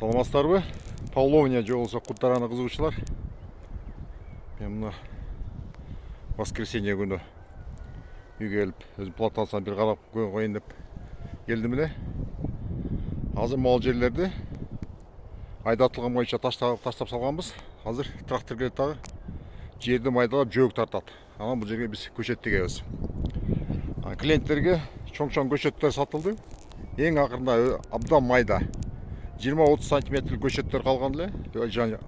Саламатсыздарбы? Павловня же болсо куттараны кызыгуучулар. Мен мына воскресенье күнү үйгө келип, өзүм плантацияны бир карап коеюн деп келдим эле. Азыр могул жерлерди айдатылган боюнча таштап салганбыз. Азыр трактор келип дагы жерди майдалап жөөк тартат. Анан бул жерге биз көчөт тегебиз. Клиенттерге чоң көчөттөр сатылды. Эң акырында абдан майда 20-30 сантиметр көчөттөр калган эле,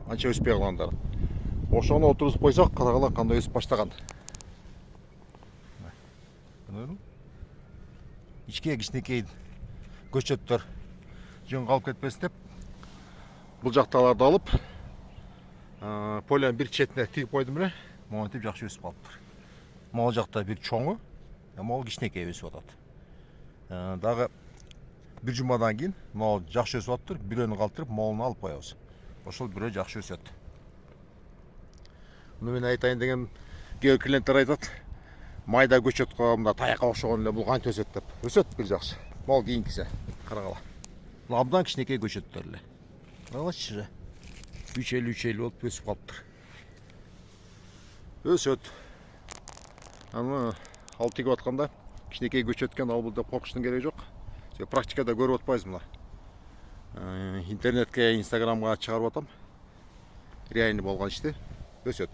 анча өспөй калгандар. Ошону отургузуп койсок, карагыла кандай өсүп баштаган. Ичке кичинекей көчөттөр жөн калып кетпесин деп, бул жактагыларды алып, полянын бир четине тигип койдум эле. Монтип жакшы өсүп калыптыр. Могул жакта бир чоңу, могул кичинекей өсүп атат. Дагы bir жумадан кийин могул жакшы өсүп атыптыр. Бирөөнү калтырып, могулуну алып коебуз. Ошол бирөө жакшы өсөт. Муну мен айтайын деген кээ клиенттер айтат, майда көчөт мында таякка окшогон эле бул канча өсөт деп. Өсөт бир жакшы. Могул кийинкисе карагыла. Бул абдан кичинекей көчөттөр эле. Карагылачы. 350 болуп өсүп калыптыр. Өсөт. Аны ал тигип атканда кичинекей көчөткөн ал бул деп коркуштун кереги жок. Практикада көрүп атпайбыз мына. Интернетке, инстаграмга чыгарып атам. Реально болгон ишти өсөт.